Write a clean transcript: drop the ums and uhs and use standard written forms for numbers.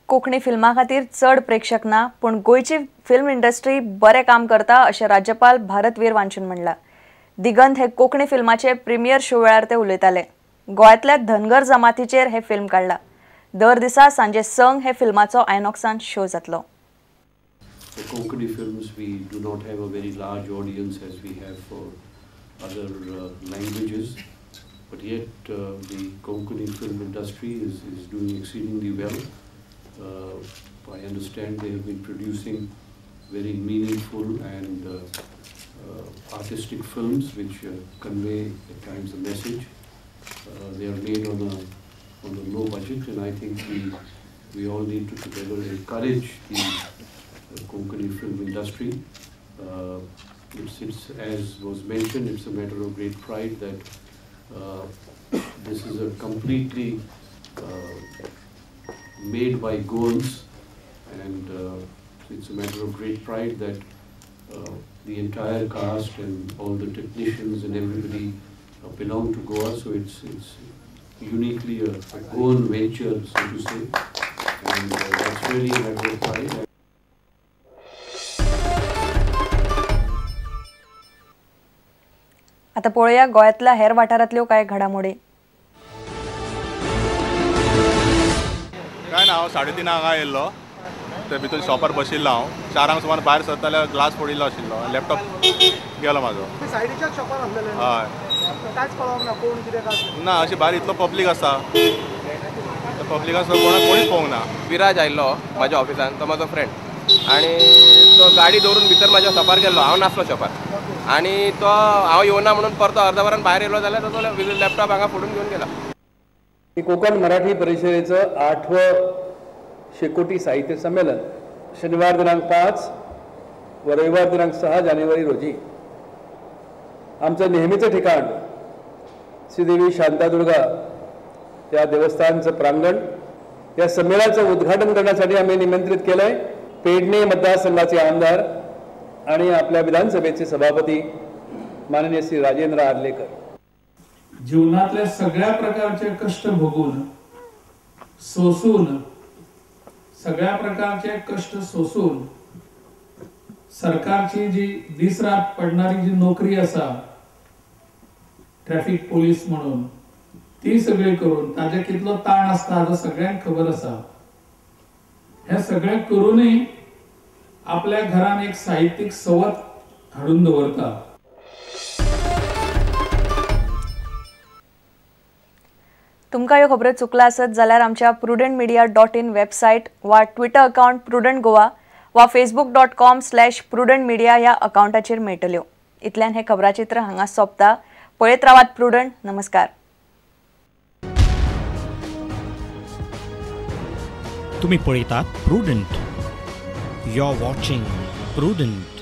कोंकणी फिल्मा खातीर चड प्रेक्षक ना, पूण गोयची फिल्म इंडस्ट्री बरें काम करता अशें राज्यपाल भारतवीर वांचून म्हणला। दिगंत हे कोंकणी फिल्माचे प्रिमियर शो वेळार ते उलयताले। गोंयांतल्या धनगर जमातीचेर हे फिल्म काडला। दर दिसा सांजे 6 हे फिल्माचो आयनॉक्सान शो जातलो। For Konkani films, we do not have a very large audience as we have for other languages, but yet the Konkani film industry is doing exceedingly well. I understand they have been producing very meaningful and artistic films which convey at times a message. They are made on a low budget, and I think we all need to together encourage the Konkani film industry. It's as was mentioned, it's a matter of great pride that this is a completely made by Goans, and it's a matter of great pride that the entire cast and all the technicians and everybody belong to Goa, so it's uniquely a Goan venture, so to say, and that's really a matter of pride. आता पळोवया गोंयांतल्या हेर वाठारांतल्यो कांय घडामोडी। काय ना हांव 3:30 हांगा येयल्लो, ते भितर शॉपार बशिल्लो हांव। 4 सुमार भायर सरता जाल्यार ग्लास पडिल्लो आशिल्लो, लॅपटॉप गेलो म्हाजो। सायडीच्या शॉपार आसलेले हय, कांयच कळोंक ना कोण कितें काय ना अशें भायर इतलो पब्लीक आसा, पब्लिकाक कोणीच पळोवंक ना। विराज आयल्लो म्हाज्या ऑफिसान, तो म्हाजो फ्रेंड, आनी तो गाडी दवरून भितर म्हाज्या शॉपार गेल्लो, हांव नासलो शॉपार, आनी तो हांव येवना म्हणून परतो अर्द वरान भायर येयलो जाल्यार तो लॅपटॉप हांगा फोडून घेवन गेला। कोकण मराठी परिषदेचं 8वं शेकोटी साहित्य संमेलन शनिवार दिनांक 5 व रविवार दिनांक 6 जानेवारी रोजी आमचं नेहमीचं ठिकाण श्रीदेवी शांतादुर्गा या देवस्थानचं प्रांगण, या संमेलनाचं उद्घाटन करण्यासाठी आम्ही निमंत्रित केलंय। पेडणे मतदारसंघाचे आमदार आणि आपल्या विधानसभेचे सभापती माननीय श्री राजेंद्र आर्लेकर। जीवनातल्या सगळ्या प्रकारचे कष्ट भोगून सोसून सगळ्या प्रकारचे कष्ट सोसून सरकारची जी दिसरात पडणारी जी नोकरी असा ट्रॅफिक पोलीस म्हणून, ती सगळी करून ताजे कितलो ताण असता हाचो सगळ्यांक खबर असा। हे सगळे करूनय आपल्या घरान एक साहित्यिक संवत हाडून दवरता। तुमकां ह्यो खबरो चुकला आसत जाल्यार आमच्या prudentmedia.in वेबसायट वा ट्विटर अकाउंट प्रुडंट गोवा वा facebook.com/prudentmedia ह्या अकाउंटाचेर मेळटल्यो। इतल्यान हे खबराचित्र हांगा सोंपता। पळयत रावात प्रुडंट। नमस्कार। तुम्ही पळयतात Prudent. You are watching prudent.